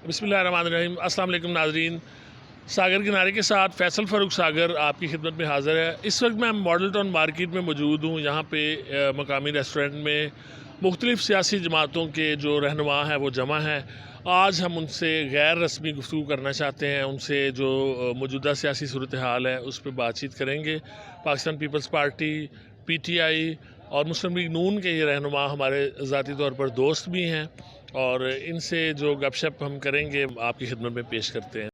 बिस्मिल्लाहिर्रहमानिर्रहीम। अस्सलाम वालेकुम नाज़रीन, सागर किनारे के साथ फैसल फ़ारूक सागर आपकी खिदमत में हाज़िर है। इस वक्त मैं मॉडल टाउन मार्केट में मौजूद हूँ। यहाँ पे मकामी रेस्टोरेंट में मुख्तलिफ़ सियासी जमातों के जो रहनुमा हैं वो जमा हैं। आज हम उनसे गैर रस्मी गुफ्तगू करना चाहते हैं। उनसे जो मौजूदा सियासी सूरत हाल है उस पर बातचीत करेंगे। पाकिस्तान पीपल्स पार्टी, PTI और मुस्लिम लीग नून के ये रहनुमा हमारे ज़ाती तौर पर दोस्त भी हैं और इनसे जो गपशप हम करेंगे आपकी खिदमत में पेश करते हैं।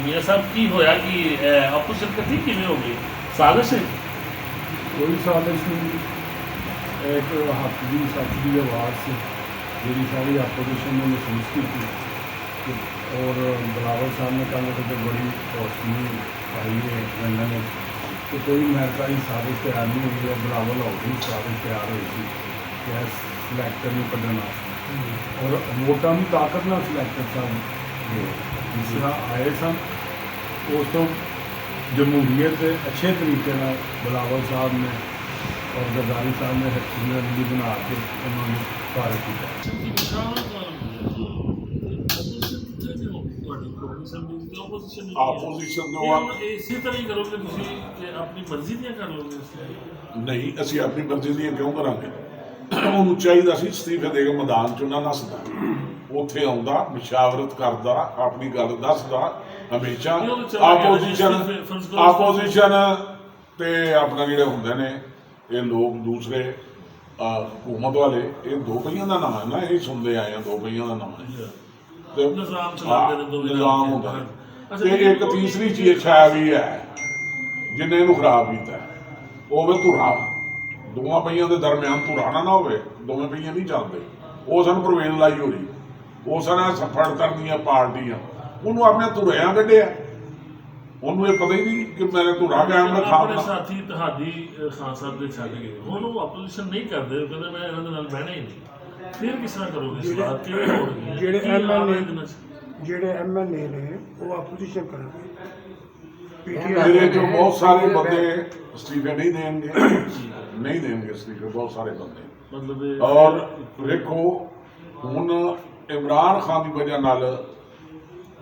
मियां साहब की होया कि अपोजिशन कथी किवें हो गई साजिश है? कोई साजिश नहीं, एक हक की सच की आवाज़ से जी सारी अपोजिशन ने महसूस की थी और बिलावल साहब ने कहा कि बड़ी रोशनी आई है लंदन में तो कोई महरकारी साजिश तैयार नहीं हुई है। बिलावल हो गई साजिश तैयार हुई थी गैस सिलेक्टर में कढ़ना और वोटा भी ताकत ना सिलेक्टर साहब जिस तरह आए सन उस तो जमहूरीत अच्छे तरीके बिलावल साहब ने और गद्दारी साहब ने रैली बना के उन्होंने कार्य किया। इसी तरह ही करोगे कि अपनी मर्जी दियां कर लोगे? नहीं, ਅਸੀਂ ਆਪਣੀ ਮਰਜ਼ੀ ਦੀਆਂ ਕਿਉਂ ਕਰਾਂਗੇ? ਉਹਨੂੰ ਚਾਹੀਦਾ ਸੀ ਅਸਤੀਫੇ ਦੇ ਕੇ ਮੈਦਾਨ 'ਚੋਂ ਨਾ ਨੱਸਦਾ, ਉੱਥੇ ਆਉਂਦਾ, ਮਸ਼ਾਵਰਤ ਕਰਦਾ, ਆਪਣੀ ਗੱਲ ਦੱਸਦਾ। ਹਮੇਸ਼ਾ ਆਪੋਜੀਸ਼ਨ ਤੇ ਆਪਣਾ ਜਿਹੜੇ ਹੁੰਦੇ ਨੇ ਇਹ ਲੋਕ ਦੂਸਰੇ ਹਕੂਮਤ ਵਾਲੇ ਇਹ ਦੋ ਪਹੀਆਂ ਦਾ ਨਾਮ ਹੈ ਨਾ, ਇਹ ਸੁਣਦੇ ਆਏ ਆ ਦੋ ਪਹੀਆਂ ਦਾ ਨਾਮ ਹੈ ਤੇ ਨਿਜ਼ਾਮ ਹੁੰਦਾ ਹੈ। ਤੇ ਇੱਕ ਤੀਸਰੀ ਚੀਜ਼ ਛਾਇਆ ਵੀ ਹੈ ਜਿਹਨੇ ਇਹਨੂੰ ਖਰਾਬ ਕੀਤਾ ਉਹ ਵੇ ਧੁਰਾ। ਦੋਵਾਂ ਪਹੀਆਂ ਦੇ ਦਰਮਿਆਨ ਧੁਰਾ ਨਾ ਹੋਵੇ, ਦੋਵੇਂ ਪਹੀਆਂ ਨਹੀਂ ਚੱਲਦੇ। ਉਹ ਸਨ ਪ੍ਰਵੇਨ ਲਾਈ ਹੋ ਰਹੀ, ਉਹ ਸਨ ਸਫੜ ਕਰਦੀਆਂ ਪਾਰਟੀਆਂ, ਉਹਨੂੰ ਆਪਣੇ ਧੁਰਿਆਂ ਕੱਢਿਆ। ਉਹਨੂੰ ਇਹ ਪਤਾ ਹੀ ਨਹੀਂ ਕਿ ਮੈਂ ਧੁਰਾ ਕਾਇਮ ਰੱਖਾਂ। ਆਪਣੇ ਸਾਥੀ ਤੁਹਾਡੀ ਖਾਨ ਸਾਹਿਬ ਦੇ ਛੱਡ ਗਏ, ਹੁਣ ਉਹ ਆਪੋਜੀਸ਼ਨ ਨਹੀਂ ਕਰਦੇ, ਉਹ ਕਹਿੰਦੇ ਮੈਂ ਇਹਨਾਂ ਦੇ ਨਾਲ ਬਹਿਣਾ ਹੀ ਨਹੀਂ। ਫਿਰ ਕਿਸ ਤਰ੍ਹਾਂ ਕਰੋਗੇ? ਜਿਹੜੇ MLA ਨੇ ਉਹ ਆਪੋਜੀਸ਼ਨ ਕਰਨਗੇ। ਮੇਰੇ ਜੋ ਬਹੁਤ ਸਾਰੇ ਬੰਦੇ ਅਸਤੀਫੇ ਨਹੀਂ ਦੇਣਗੇ, ਨਹੀਂ ਦੇਣਗੇ ਅਸਤੀਫੇ ਬਹੁਤ ਸਾਰੇ ਬੰਦੇ। ਮਤਲਬ ਔਰ ਵੇਖੋ ਹੁਣ ਇਮਰਾਨ ਖਾਨ ਦੀ ਵਜ੍ਹਾ ਨਾਲ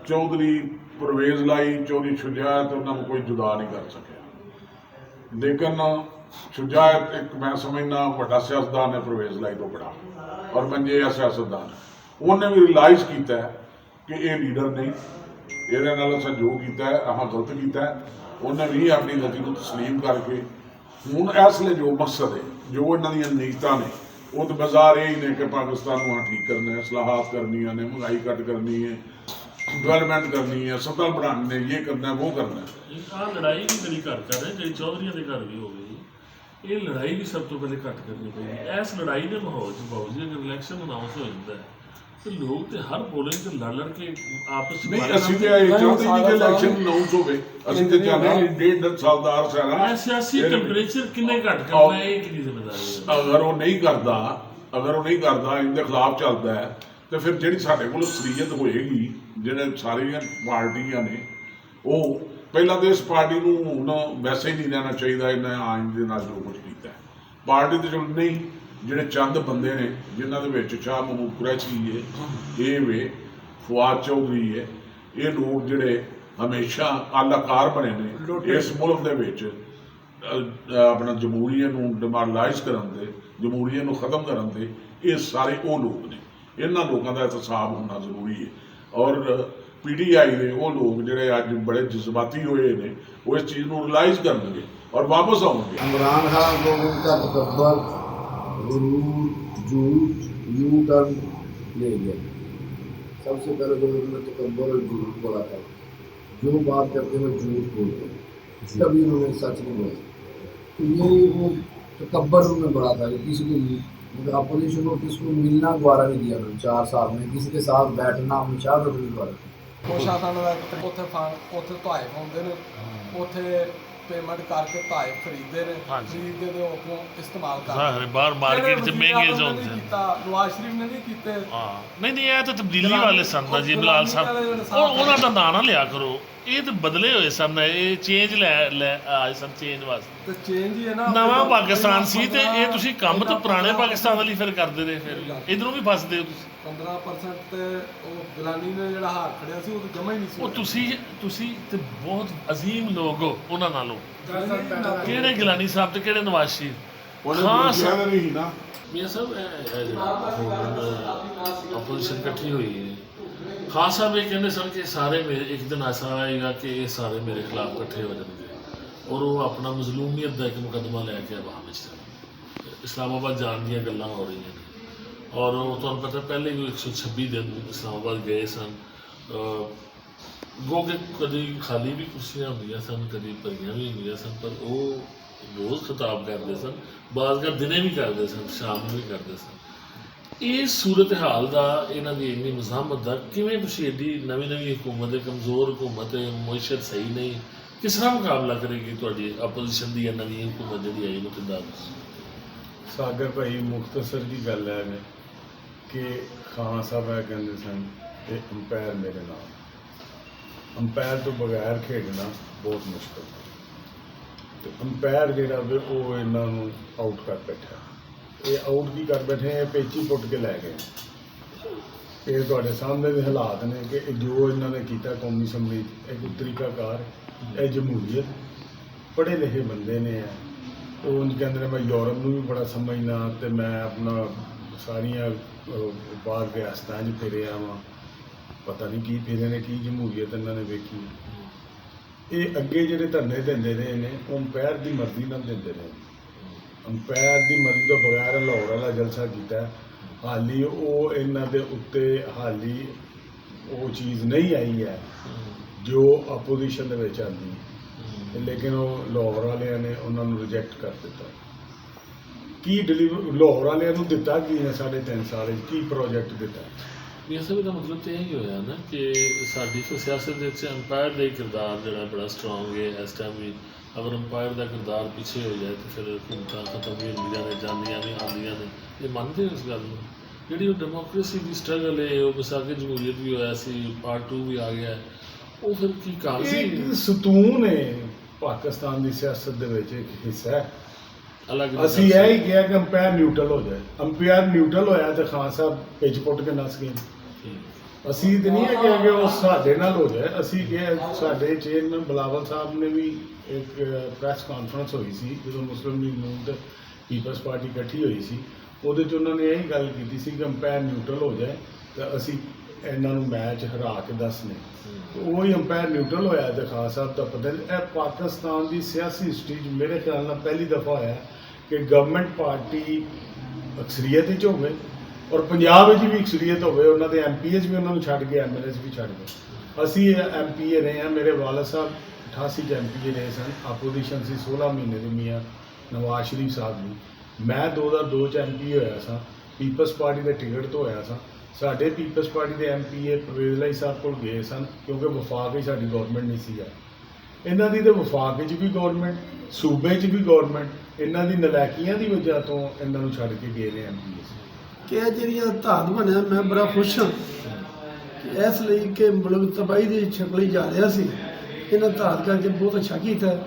ਚੌਧਰੀ परवेज लाई, चौधरी शुजायत उन्होंने कोई जुदा नहीं कर सकिया। लेकिन शुजायत एक मैं समझना बड़ा सियासतदान है परवेज लाई तो बड़ा और मंजे आ सियासतदान उन्हें भी रिलाइज किया कि ये लीडर नहीं, ये असा जो किया अह गलत किया। उन्हें भी अपनी गलती को तस्लीम करके हूँ इसलिए जो मकसद है जो इन्हों नीयत ने वो तो बाजार यही ने कि पाकिस्तान को ठीक करना है, सलाहत करनी है, महंगाई घट करनी है, डेवलपमेंट करनी है, सतल बनाने, ये करना है, वो करना है। लड़ाई भी मेरी घर कर रहे जी चौधरी के घर भी हो गई, ये लड़ाई भी सब तो पहले घट करनी पड़ेगी। इस लड़ाई के माहौल च बाबू जी अगर इलैक्शन अनाउंस हो जाता है तो लोग तो हर पोलिंग से लड़ के आपस में ਅਸੀਂ ਤੇ ਇਹ ਚਾਹੁੰਦੇ ਨਹੀਂ ਕਿ ਇਲੈਕਸ਼ਨ ਅਨਾਉਂਸ ਹੋਵੇ। ਅਸੀਂ ਤੇ ਚਾਹੁੰਦੇ ਹਾਂ 1.5 ਸਾਲ ਦਾ ਅਰਸਾ ਹੈ ਸਿਆਸੀ ਟੈਂਪਰੇਚਰ ਕਿੰਨੇ ਘਟ ਕਰਨਾ ਹੈ, ਇਹ ਕਿਹਦੀ ਜ਼ਿੰਮੇਵਾਰੀ ਹੈ? ਅਗਰ ਉਹ ਨਹੀਂ ਕਰਦਾ ਇਹਦੇ ਖਿਲਾਫ ਚੱਲਦਾ ਹੈ ਤੇ ਫਿਰ ਜਿਹੜੀ ਸਾਡੇ ਕੋਲ ਅਕਸਰੀਅਤ ਹੋਏਗੀ, ਜਿਹੜੇ ਸਾਰੀਆਂ ਪਾਰਟੀਆਂ ਨੇ, ਉਹ ਪਹਿਲਾਂ ਤਾਂ ਇਸ ਪਾਰਟੀ ਨੂੰ ਹੁਣ ਵੈਸੇ ਹੀ ਨਹੀਂ ਰਹਿਣਾ ਚਾਹੀਦਾ। ਇਹਨਾਂ ਆਇਨ ਦੇ ਨਾਲ ਜੋ ਕੁਝ ਕੀਤਾ ਪਾਰਟੀ ਤੇ ਚਲੋ ਨਹੀਂ, ਜਿਹੜੇ ਚੰਦ ਬੰਦੇ ਨੇ ਜਿਨ੍ਹਾਂ ਦੇ ਵਿੱਚ ਸ਼ਾਹ ਮਹਮੂਦ ਕੁਰੈਸ਼ੀ ਹੈ, ਇਹ ਵੇ ਫਵਾਦ ਚੌਧਰੀ ਹੈ, ਇਹ ਲੋਕ ਜਿਹੜੇ ਹਮੇਸ਼ਾ ਆਲਾਕਾਰ ਬਣੇ ਨੇ ਇਸ ਮੁਲਕ ਦੇ ਵਿੱਚ ਆਪਣਾ ਜਮਹੂਰੀਅਤ ਨੂੰ ਡਿਮੋਰਲਾਈਜ਼ ਕਰਨ ਦੇ, ਜਮਹੂਰੀਅਤ ਨੂੰ ਖਤਮ ਕਰਨ ਦੇ, ਇਹ ਸਾਰੇ ਉਹ ਲੋਕ ਨੇ। ਇਹਨਾਂ ਲੋਕਾਂ ਦਾ ਇਹਤਸਾਬ ਹੋਣਾ ਜ਼ਰੂਰੀ ਹੈ। ਔਰ PTI ਦੇ ਉਹ ਲੋਕ ਜਿਹੜੇ ਅੱਜ ਬੜੇ ਜਜ਼ਬਾਤੀ ਹੋਏ ਨੇ ਉਹ ਇਸ ਚੀਜ਼ ਨੂੰ ਰਿਲਾਈਜ਼ ਕਰਨਗੇ और वापस आऊँगे। इमरान खान को उनका तकब्बर, गुरूर, झूठ, यूं टर्न ले गया। सबसे पहले तो उन्होंने तकब्बर और गुरूर बोला था, जो बात करते हैं झूठ बोलते हैं, कभी उन्होंने सच नहीं बोला। तो ये वो तकब्बर उन्होंने बड़ा था, किसी को अपोजिशन को किसी को मिलना द्वारा नहीं दिया उन्होंने 4 साल में, किसी के साथ बैठना मुशावरत नहीं द्वारा। कोशा खान उत्थे उत्थे धुआए पाउंदे ने, उत्थे पेमेंट करके तोहफ खरीदते हैं, हाँ जी। खरीदते तो अपनों इस्तेमाल करते ज़ाहिर है, बाहर मार्केट च महंगे जो होंदे कीता नवाज शरीफ ने नहीं कीते। हाँ नहीं ਇਹ ਤਾਂ ਤਬਦੀਲੀ ਵਾਲੇ ਸਨ ਨਾ ਜੀ ਬਲਾਲ ਸਾਹਿਬ, ਉਹਨਾਂ ਦਾ ਨਾਂ ਨਾ ਲਿਆ ਕਰੋ, ਇਹ ਤਾਂ ਬਦਲੇ ਹੋਏ ਸਨ, ਇਹ ਚੇਂਜ ਲੈ ਆਏ ਸਨ ਚੇਂਜ ਵਾਸਤੇ। ਤੇ ਚੇਂਜ ਹੀ ਹੈ ਨਾ, ਨਵਾਂ ਪਾਕਿਸਤਾਨ ਸੀ ਤੇ ਇਹ ਤੁਸੀਂ ਕੰਮ ਤਾਂ ਪੁਰਾਣੇ ਪਾਕਿਸਤਾਨ ਵਾਲੀ ਫਿਰ ਕਰਦੇ ਰਹੇ, ਫਿਰ ਇਧਰੋਂ ਵੀ ਫਸਦੇ ਹੋ ਤੁਸੀਂ। 15% ਤੇ ਉਹ ਗਿਲਾਨੀ ਨੇ ਜਿਹੜਾ ਹਾਰ ਖੜਿਆ ਸੀ ਉਹ ਤਾਂ ਜਮਾ ਹੀ ਨਹੀਂ ਸੀ। ਉਹ ਤੁਸੀਂ ਤੇ ਬਹੁਤ ਅਜ਼ੀਮ ਲੋਕ ਹੋ ਉਹਨਾਂ ਨਾਲੋਂ। ਕਿਹੜੇ ਗਿਲਾਨੀ ਸਾਹਿਬ ਤੇ ਕਿਹੜੇ ਨਵਾਜ਼ ਸ਼ਰੀਫ? ਉਹਨੇ ਪੁੱਛਿਆ ਤਾਂ ਨਹੀਂ ਨਾ ਮੀਆਂ ਸਾਹਿਬ ਇਹ ਜਿਹੜਾ ਆਪੋਜੀਸ਼ਨ ਇਕੱਠੀ ਹੋਈ ਹੈ, ਖਾਨ ਸਾਹਿਬ ਇਹ ਕਹਿੰਦੇ ਸਨ ਕਿ ਸਾਰੇ ਮੇਰੇ ਇੱਕ ਦਿਨ ਐਸਾ ਆਏਗਾ ਕਿ ਇਹ ਸਾਰੇ ਮੇਰੇ ਖਿਲਾਫ ਇਕੱਠੇ ਹੋ ਜਾਣਗੇ ਔਰ ਉਹ ਆਪਣਾ ਮਜ਼ਲੂਮੀਅਤ ਦਾ ਇੱਕ ਮੁਕੱਦਮਾ ਲੈ ਕੇ ਆਵਾਮ ਵਿੱਚ ਇਸਲਾਮਾਬਾਦ ਜਾਣ ਦੀਆਂ ਗੱਲਾਂ ਹੋ ਰਹੀਆਂ ਨੇ। ਔਰ ਉਹ ਤੁਹਾਨੂੰ ਪਤਾ ਪਹਿਲੇ ਵੀ 126 ਦਿਨ ਇਸਲਾਮਾਬਾਦ ਗਏ ਸਨ, ਗੋ ਕਿ ਕਦੀ ਖਾਲੀ ਵੀ ਕੁਰਸੀਆਂ ਹੁੰਦੀਆਂ ਸਨ, ਕਦੀ ਭਰੀਆਂ ਵੀ ਹੁੰਦੀਆਂ ਸਨ, ਪਰ ਉਹ ਰੋਜ਼ ਖਿਤਾਬ ਕਰਦੇ ਸਨ, ਬਾਅਦ ਦਿਨੇ ਵੀ ਕਰਦੇ ਸਨ, ਸ਼ਾਮ ਨੂੰ ਵੀ ਕਰਦੇ ਸਨ। ਇਹ ਸੂਰਤ ਹਾਲ ਦਾ, ਇਹਨਾਂ ਦੀ ਇੰਨੀ ਮਜ਼ਾਮਤ ਦਾ ਕਿਵੇਂ ਤੁਸੀਂ ਐਡੀ ਨਵੀਂ ਹਕੂਮਤ ਹੈ, ਕਮਜ਼ੋਰ ਹਕੂਮਤ ਹੈ, ਮੁਇਸ਼ਤ ਸਹੀ ਨਹੀਂ, ਕਿਸ ਤਰ੍ਹਾਂ ਮੁਕਾਬਲਾ ਕਰੇਗੀ ਤੁਹਾਡੀ ਆਪੋਜੀਸ਼ਨ ਦੀ ਨਵੀਂ ਹਕੂਮਤ ਜਿਹੜੀ ਆਈ ਮੁਤਦਾਦ? ਸਾਗਰ ਭਾਈ ਮੁਖਤਸਰ ਦੀ ਗੱਲ ਹੈ ਕਿ ਖਾਨ ਸਾਹਿਬ ਇਹ ਕਹਿੰਦੇ ਸਨ ਕਿ ਅੰਪਾਇਰ ਮੇਰੇ ਨਾਲ, ਅੰਪਾਇਰ ਤੋਂ ਬਗੈਰ ਖੇਡਣਾ ਬਹੁਤ ਮੁਸ਼ਕਲ ਹੈ, ਤੇ ਅੰਪਾਇਰ ਜਿਹੜਾ ਵੇ ਉਹ ਇਹਨਾਂ ਨੂੰ ਆਊਟ ਕਰ ਬੈਠਾ। ਇਹ ਆਊਟ ਕੀ ਕਰ ਬੈਠੇ, ਇਹ ਪੇਚੀ ਪੁੱਟ ਕੇ ਲੈ ਗਏ। ਇਹ ਤੁਹਾਡੇ ਸਾਹਮਣੇ ਦੇ ਹਾਲਾਤ ਨੇ ਕਿ ਜੋ ਇਹਨਾਂ ਨੇ ਕੀਤਾ ਕੌਮੀ ਅਸੈਂਬਲੀ ਇੱਕ ਤਰੀਕਾਕਾਰ, ਇਹ ਜਮਹੂਰੀਅਤ, ਪੜ੍ਹੇ ਲਿਖੇ ਬੰਦੇ ਨੇ ਉਹ ਉਂਝ ਕਹਿੰਦੇ ਨੇ ਮੈਂ ਯੂਰਪ ਨੂੰ ਵੀ ਬੜਾ ਸਮਝਣਾ ਤੇ ਮੈਂ ਆਪਣਾ ਸਾਰੀਆਂ ਬਾਹਰ ਰਿਆਸਤਾਂ 'ਚ ਫਿਰਿਆ ਵਾਂ, ਪਤਾ ਨਹੀਂ ਕੀ ਫਿਰੇ ਨੇ, ਕੀ ਜਮਹੂਰੀਅਤ ਇਹਨਾਂ ਨੇ ਵੇਖੀ। ਇਹ ਅੱਗੇ ਜਿਹੜੇ ਧਰਨੇ ਦਿੰਦੇ ਰਹੇ ਨੇ ਉਹ ਅੰਪਾਇਰ ਦੀ ਮਰਜ਼ੀ ਨਾਲ ਦਿੰਦੇ ਰਹੇ, ਅੰਪਾਇਰ ਦੀ ਮਰਜ਼ੀ ਤੋਂ ਬਗੈਰ ਲਾਹੌਰ ਵਾਲਾ ਜਲਸਾ ਕੀਤਾ। ਹਾਲੀ ਉਹ ਇਹਨਾਂ ਦੇ ਉੱਤੇ ਹਾਲੀ ਉਹ ਚੀਜ਼ ਨਹੀਂ ਆਈ ਹੈ ਜੋ ਆਪੋਜੀਸ਼ਨ ਦੇ ਵਿੱਚ ਆਉਂਦੀ, ਲੇਕਿਨ ਉਹ ਲਾਹੌਰ ਵਾਲਿਆਂ ਨੇ ਉਹਨਾਂ ਨੂੰ ਰਿਜੈਕਟ ਕਰ ਦਿੱਤਾ। ਕੀ ਲਾਹੌਰ ਵਾਲਿਆਂ ਨੂੰ ਦਿੱਤਾ ਕੀ ਨੇ 3.5 ਸਾਲ ਵਿੱਚ, ਕੀ ਪ੍ਰੋਜੈਕਟ ਦਿੱਤਾ? ਮੀਆਂ ਸਾਹਿਬ ਇਹਦਾ ਮਤਲਬ ਤਾਂ ਇਹ ਹੀ ਹੋਇਆ ਨਾ ਕਿ ਸਾਡੀ ਸਿਆਸਤ ਦੇ ਵਿੱਚ ਅੰਪਾਇਰ ਦਾ ਕਿਰਦਾਰ ਜਿਹੜਾ ਬੜਾ ਸਟਰੋਂਗ ਹੈ ਇਸ ਟਾਈਮ ਵੀ। ਅਗਰ ਅੰਪਾਇਰ ਦਾ ਕਿਰਦਾਰ ਪਿੱਛੇ ਹੋ ਜਾਏ ਤਾਂ ਫਿਰ ਹਕੂਮਤਾਂ ਖਤਮ ਵੀ ਹੁੰਦੀਆਂ ਨੇ, ਜਾਂਦੀਆਂ ਵੀ ਆਉਂਦੀਆਂ ਨੇ। ਇਹ ਮੰਨਦੇ ਹੋ ਇਸ ਗੱਲ ਨੂੰ? ਜਿਹੜੀ ਉਹ ਡੈਮੋਕ੍ਰੇਸੀ ਦੀ ਸਟਰਗਲ ਹੈ, ਉਹ ਵਿਸਾਖੀ ਜਮਹੂਰੀਅਤ ਵੀ ਹੋਇਆ ਸੀ, ਪਾਰਟ 2 ਵੀ ਆ ਗਿਆ, ਉਹ ਫਿਰ ਕੀ ਕੰਮ ਸੀ? ਸਤੂਨ ਹੈ ਪਾਕਿਸਤਾਨ ਦੀ ਸਿਆਸਤ ਦੇ ਵਿੱਚ ਇੱਕ ਹਿੱਸਾ ਹੈ। ਅਲੱਗ ਅਸੀਂ ਇਹ ਹੀ ਕਿਹਾ ਕਿ ਅੰਪਾਇਰ ਨਿਊਟਰਲ ਹੋ ਜਾਏ, ਅੰਪਾਇਰ ਨਿਊਟਰਲ ਹੋਇਆ ਤੇ ਖਾਨ ਸਾਹਿਬ ਪਿੱਚ ਪੁੱਟ ਕੇ ਨੱਸ ਗਏ। ਅਸੀਂ ਤਾਂ ਨਹੀਂ ਕਿਹਾ ਕਿ ਉਹ ਸਾਡੇ ਨਾਲ ਹੋ ਜਾਏ, ਅਸੀਂ ਕਿਹਾ ਸਾਡੇ ਚੇਅਰਮੈਨ ਬਿਲਾਵਲ ਸਾਹਿਬ ਨੇ ਵੀ ਇੱਕ ਪ੍ਰੈਸ ਕਾਨਫਰੰਸ ਹੋਈ ਸੀ ਜਦੋਂ ਮੁਸਲਿਮ ਲੀਗ ਨੂੰ ਤੇ ਪੀਪਲਸ ਪਾਰਟੀ ਇਕੱਠੀ ਹੋਈ ਸੀ, ਉਹਦੇ 'ਚ ਉਹਨਾਂ ਨੇ ਇਹੀ ਗੱਲ ਕੀਤੀ ਸੀ ਕਿ ਅੰਪਾਇਰ ਨਿਊਟਰਲ ਹੋ ਜਾਏ ਤਾਂ ਅਸੀਂ ਇਹਨਾਂ ਨੂੰ ਮੈਚ ਹਰਾ ਕੇ ਦੱਸਨੇ। ਉਹੀ ਅੰਪਾਇਰ ਨਿਊਟਰਲ ਹੋਇਆ ਤੇ ਖਾਨ ਸਾਹਿਬ ਦਾ ਪਤਾ। ਇਹ ਪਾਕਿਸਤਾਨ ਦੀ ਸਿਆਸੀ ਹਿਸਟਰੀ 'ਚ ਮੇਰੇ ਖਿਆਲ ਨਾਲ ਪਹਿਲੀ ਦਫਾ ਹੋਇਆ ਕਿ ਗਵਰਨਮੈਂਟ ਪਾਰਟੀ ਅਕਸਰੀਅਤ ਵਿੱਚ ਹੋਵੇ ਔਰ ਪੰਜਾਬ ਵਿੱਚ ਵੀ ਅਕਸਰੀਅਤ ਹੋਵੇ, ਉਹਨਾਂ ਦੇ MPs ਵੀ ਉਹਨਾਂ ਨੂੰ ਛੱਡ ਕੇ MLAs ਵੀ ਛੱਡ ਗਏ। ਅਸੀਂ MPA ਰਹੇ ਹਾਂ, ਮੇਰੇ ਵਾਲਦ ਸਾਹਿਬ 88 'ਚ MPA ਰਹੇ ਸਨ, ਆਪੋਜੀਸ਼ਨ ਸੀ 16 ਮਹੀਨੇ ਦੀ ਮੀਆਂ ਨਵਾਜ਼ ਸ਼ਰੀਫ ਸਾਹਿਬ ਦੀ। ਮੈਂ 2002 'ਚ MPA ਹੋਇਆ ਸਾਂ, ਪੀਪਲਸ ਪਾਰਟੀ ਦੇ ਟਿਕਟ ਤੋਂ ਹੋਇਆ ਸਾਂ। ਸਾਡੇ ਪੀਪਲਸ ਪਾਰਟੀ ਦੇ MPA ਪਰਵੇਜ਼ ਲਾਈ ਸਾਹਿਬ ਕੋਲ ਗਏ ਸਨ ਕਿਉਂਕਿ ਵਫਾਕ ਵਿੱਚ ਸਾਡੀ ਗੌਰਮੈਂਟ ਨਹੀਂ ਸੀਗਾ। ਇਹਨਾਂ ਦੀ ਤਾਂ ਵਫਾਕ ਵਿੱਚ ਵੀ ਗੌਰਮੈਂਟ, ਸੂਬੇ 'ਚ ਵੀ ਗੌਰਮੈਂਟ, ਇਹਨਾਂ ਦੀ ਨਲਾਇਕੀਆਂ ਦੀ ਵਜ੍ਹਾ ਤੋਂ ਇਹਨਾਂ ਨੂੰ ਛੱਡ ਕੇ ਗਏ ਨੇ MPA। ਕਿ ਇਹ ਜਿਹੜੀਆਂ ਧਾਤ ਬਣਿਆ, ਮੈਂ ਬੜਾ ਖੁਸ਼ ਹਾਂ ਕਿ ਇਸ ਲਈ ਕਿ ਮੁਲਕ ਤਬਾਹੀ ਦੀ ਛਕਲੀ ਜਾ ਰਿਹਾ ਸੀ, ਇਹਨਾਂ ਧਾਤ ਕਰਕੇ ਬਹੁਤ ਅੱਛਾ ਕੀਤਾ।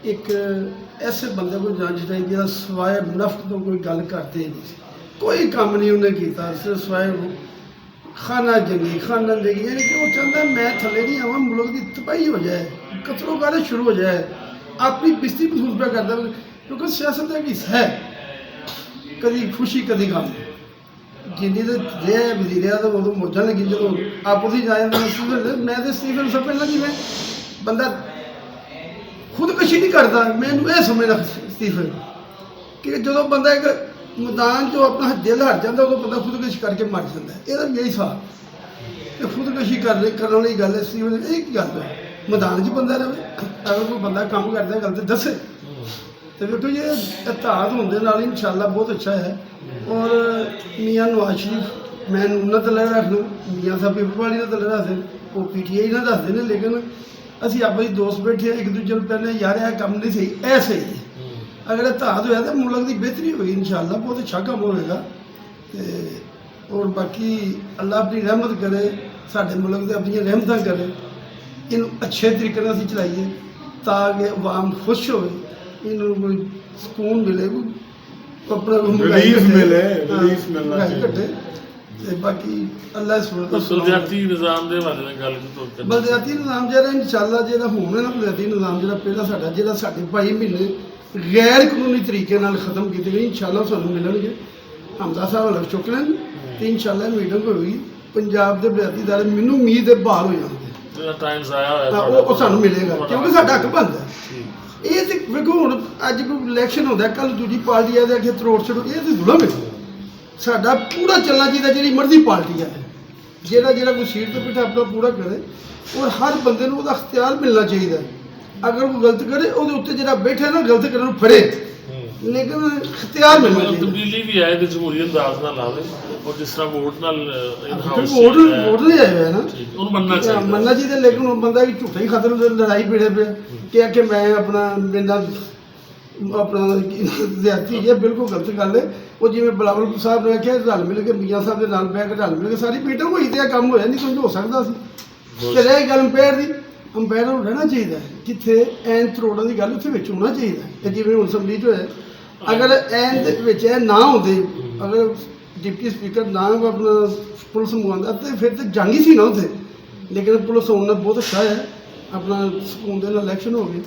ਇੱਕ ਐਸੇ ਬੰਦੇ ਕੋਲ ਜਾਣਾ ਚਾਹੀਦਾ ਜਿਹੜਾ ਸਵਾਏ ਨਫਤ ਤੋਂ ਕੋਈ ਗੱਲ ਕਰਦੇ ਨਹੀਂ ਸੀ, ਕੋਈ ਕੰਮ ਨਹੀਂ ਉਹਨੇ ਕੀਤਾ, ਸਿਰਫ ਸਵਾਏ ਖਾਨਾ ਜੰਗੀ ਖਾਨਾ ਜੰਗੀ, ਯਾਨੀ ਕਿ ਉਹ ਚਾਹੁੰਦਾ ਮੈਂ ਥੱਲੇ ਨਹੀਂ ਆਵਾਂ, ਮੁਲਕ ਦੀ ਤਬਾਹੀ ਹੋ ਜਾਏ, ਕਤਲੋ ਗਾਰੇ ਸ਼ੁਰੂ ਹੋ ਜਾਏ, ਆਪਣੀ ਬਿਸਤੀ ਮਹਿਸੂਸ ਪਿਆ ਕਰਦਾ ਕਿਉਂਕਿ ਸਿਆਸਤ ਦਾ ਇੱਕ ਹਿੱਸਾ ਹੈ, ਕਦੀ ਖੁਸ਼ੀ ਕਦੀ ਗਮ। ਜਿੰਨੀ ਦੇ ਰਿਹਾ ਵਜ਼ੀਰਿਆ ਤਾਂ ਉਦੋਂ ਮੌਜਾਂ ਲੱਗੀ, ਜਦੋਂ ਆਪੋ ਦੀ ਜਾ ਜਾਂਦਾ ਮੈਂ ਤਾਂ ਸਟੀਫਨ ਸਭ ਪਹਿਲਾਂ ਜਿਵੇਂ ਬੰਦਾ ਖੁਦਕਸ਼ੀ ਨਹੀਂ ਕਰਦਾ, ਮੈਨੂੰ ਇਹ ਸਮਝਦਾ ਸਟੀਫਨ ਕਿ ਜਦੋਂ ਬੰਦਾ ਇੱਕ ਮੈਦਾਨ 'ਚੋਂ ਆਪਣਾ ਦਿਲ ਹਟ ਜਾਂਦਾ ਉਦੋਂ ਬੰਦਾ ਖੁਦਕਸ਼ੀ ਕਰਕੇ ਮਰ ਜਾਂਦਾ। ਇਹਦਾ ਵੀ ਇਹੀ ਹਿਸਾਬ ਕਿ ਖੁਦਕਸ਼ੀ ਕਰਨ ਵਾਲੀ ਗੱਲ ਹੈ। ਸਟੀਫਨ ਇਹ ਕੀ ਗੱਲ ਹੈ, ਮੈਦਾਨ 'ਚ ਬੰਦਾ ਰਹੇ, ਅਗਰ ਕੋਈ ਬੰਦਾ ਕੰਮ ਕਰਦਾ ਗੱਲ ਤਾਂ ਦੱਸੇ। ਤੇ ਵੇਖੋ ਜੀ ਇਹ ਧਾਤ ਹੋਣ ਦੇ ਨਾਲ ਇਨਸ਼ਾਅੱਲਾ ਬਹੁਤ ਅੱਛਾ ਹੈ। ਔਰ ਮੀਆਂ ਨਵਾਜ਼ ਸ਼ਰੀਫ ਮੈਂ ਉਹਨਾਂ ਦਾ ਲੈ ਰੱਖ ਲੂੰ, ਮੀਆਂ ਸਾਹਿਬ ਪੀਪਲ ਵਾਲੀ ਦਾ ਤਾਂ ਰੱਖਦੇ, ਉਹ PTI ਨਾਲ ਦੱਸਦੇ ਨੇ, ਲੇਕਿਨ ਅਸੀਂ ਆਪਸ ਵਿੱਚ ਦੋਸਤ ਬੈਠੇ ਆ, ਇੱਕ ਦੂਜੇ ਨੂੰ ਪਹਿਲੇ ਯਾਰ ਇਹ ਕੰਮ ਨਹੀਂ ਸਹੀ, ਇਹ ਸਹੀ ਹੈ। ਅਗਰ ਇਹ ਧਾਤ ਹੋਇਆ ਤਾਂ ਮੁਲਕ ਦੀ ਬਿਹਤਰੀ ਹੋਏਗੀ ਇਨਸ਼ਾਅੱਲਾ, ਬਹੁਤ ਅੱਛਾ ਕੰਮ ਹੋਵੇਗਾ। ਤੇ ਔਰ ਬਾਕੀ ਅੱਲਾ ਆਪਣੀ ਰਹਿਮਤ ਕਰੇ, ਸਾਡੇ ਮੁਲਕ ਦੇ ਆਪਣੀਆਂ ਰਹਿਮਤਾਂ ਕਰੇ, ਇਹਨੂੰ ਅੱਛੇ ਤਰੀਕੇ ਨਾਲ ਅਸੀਂ ਚਲਾਈਏ ਤਾਂ ਕਿ ਆਵਾਮ ਖੁਸ਼ ਹੋਵੇ, ਇਹਨੂੰ ਕੋਈ ਸਕੂਨ ਮਿਲੇ, ਕੋਈ ਆਪਣਾ ਰਿਲੀਫ ਮਿਲੇ, ਰਿਲੀਫ ਮਿਲਣਾ ਘਟੇ। ਤੇ ਬਾਕੀ ਅੱਲਾ ਬਲਦਿਆਤੀ ਨਿਜ਼ਾਮ ਦੇ ਬਾਰੇ ਨਾਲ ਗੱਲ ਕੀਤੀ। ਬਲਦਿਆਤੀ ਨਿਜ਼ਾਮ ਜਿਹੜਾ ਇਨਸ਼ਾਅੱਲਾ ਜਿਹੜਾ ਹੁਣ ਹੈ ਨਾ, ਬਲਦਿਆਤੀ ਨਿਜ਼ਾਮ ਜਿਹੜਾ ਪਹਿਲਾਂ ਸਾਡਾ ਜਿਹੜਾ ਸਾਡੇ 22 ਮਹੀਨੇ ਗੈਰ ਕਾਨੂੰਨੀ ਤਰੀਕੇ ਨਾਲ ਖਤਮ ਕੀਤੇ ਗਏ, ਇਨਸ਼ਾਅੱਲਾ ਸਾਨੂੰ ਮਿਲਣਗੇ। ਹਮਦਾ ਸਾਹਿਬ ਹਲਫ ਚੁੱਕ ਲੈਣ ਤੇ ਇਨਸ਼ਾਅੱਲਾ ਮੀਟਿੰਗ ਹੋਏਗੀ ਪੰਜਾਬ ਦੇ ਬਲਦਿਆਤੀ ਦਾਰੇ, ਮੈਨੂੰ ਉਮੀਦ ਹੈ ਬਹਾਲ ਹੋ ਜਾਣਗੇ। ਜਿਹੜਾ ਟਾਈਮ ਜ਼ਾਇਆ ਹੋਇਆ ਤਾਂ ਉਹ ਸਾਨੂੰ ਮਿਲੇਗਾ, ਕਿਉਂਕਿ ਸਾਡਾ ਹੱਕ ਬਣਦਾ। ਇਹ ਤੇ ਵੇਖੋ ਹੁਣ ਅੱਜ ਕੋਈ ਇਲੈਕਸ਼ਨ ਹੁੰਦਾ, ਕੱਲ ਦੂਜੀ ਪਾਰਟੀ ਆ ਕੇ ਤਰੋੜ ਛੜੋ, ਇਹ ਤੇ ਜ਼ੁਲਮ ਹੈ। ਸਾਡਾ ਪੂਰਾ ਚੱਲਣਾ ਚਾਹੀਦਾ, ਜਿਹੜੀ ਮਰਜ਼ੀ ਪਾਰਟੀ ਆ, ਜਿਹੜਾ ਕੋਈ ਸੀਟ ਤੇ ਬਿਠਾ ਆਪਣਾ ਪੂਰਾ ਕਰੇ, ਔਰ ਹਰ ਬੰਦੇ ਨੂੰ ਉਹਦਾ ਅਖਤਿਆਰ ਮਿਲਣਾ ਚਾਹੀਦਾ। ਅਗਰ ਕੋਈ ਗਲਤ ਕਰੇ ਉਹਦੇ ਉੱਤੇ ਜਿਹੜਾ ਬੈਠਾ ਨਾ ਗਲਤ ਕਰਨ ਨੂੰ ਫੜੇ, ਲੇਕਿਨ ਅਖਤਿਆਰ ਮਿਲਣਾ ਚਾਹੀਦਾ। ਤਬਦੀਲੀ ਵੀ ਆਏ ਤੇ ਜਮਹੂਰੀ ਅੰਦਾਜ਼ ਨਾਲ ਆਵੇ, ਔਰ ਜਿਸ ਤਰ੍ਹਾਂ ਵੋਟ ਨਾਲ ਵੋਟ ਨਹੀਂ ਆਏ ਹੋਏ ਨਾ, ਉਹਨੂੰ ਮੰਨਣਾ ਚਾਹੀਦਾ। ਲੇਕਿਨ ਉਹ ਬੰਦਾ ਝੂਠਾ ਹੀ ਖਤਰ ਲੜਾਈ ਪੀੜੇ ਪਿਆ ਕਿ ਮੈਂ ਆਪਣਾ ਜ਼ਿਆਦਤੀ ਹੈ, ਬਿਲਕੁਲ ਗਲਤ ਗੱਲ ਹੈ। ਉਹ ਜਿਵੇਂ ਬਲਾਵਲ ਸਾਹਿਬ ਨੇ ਆਖਿਆ, ਰਲ ਮਿਲ ਕੇ ਮੀਆਂ ਸਾਹਿਬ ਦੇ ਨਾਲ ਬਹਿ ਕੇ ਰਲ ਮਿਲ ਕੇ ਸਾਰੀ ਮੀਟਿੰਗ ਹੋਈ ਤੇ ਇਹ ਕੰਮ ਹੋਇਆ, ਨਹੀਂ ਕੁਝ ਹੋ ਸਕਦਾ ਸੀ। ਤੇ ਰਹੀ ਗੱਲ ਅੰਪਾਇਰ ਦੀ, ਅੰਪਾਇਰ ਨੂੰ ਰਹਿਣਾ ਚਾਹੀਦਾ, ਜਿੱਥੇ ਐਨ ਤਰੋੜਾਂ ਦੀ ਗੱਲ ਉੱਥੇ ਵਿੱਚ ਹੋਣਾ ਚਾਹੀਦਾ। ਤੇ ਜਿਵੇਂ ਹੁਣ ਅਸੈਂਬਲੀ 'ਚ ਹੋਇਆ, ਅਗਰ ਐਨ ਦੇ ਵਿੱਚ ਇਹ ਨਾ ਹੁੰਦੇ, ਅਗਰ ਡਿਪਟੀ ਸਪੀਕਰ ਨਾ ਆਪਣਾ ਪੁਲਿਸ ਮੰਗਵਾਉਂਦਾ ਤੇ ਫਿਰ ਤਾਂ ਜੰਗ ਹੀ ਸੀ ਨਾ ਉੱਥੇ। ਲੇਕਿਨ ਪੁਲਿਸ ਹੋਣ ਨਾਲ ਬਹੁਤ ਅੱਛਾ ਹੈ, ਆਪਣਾ ਸਕੂਨ ਦੇ ਨਾਲ ਇਲੈਕਸ਼ਨ ਹੋ ਗਏ।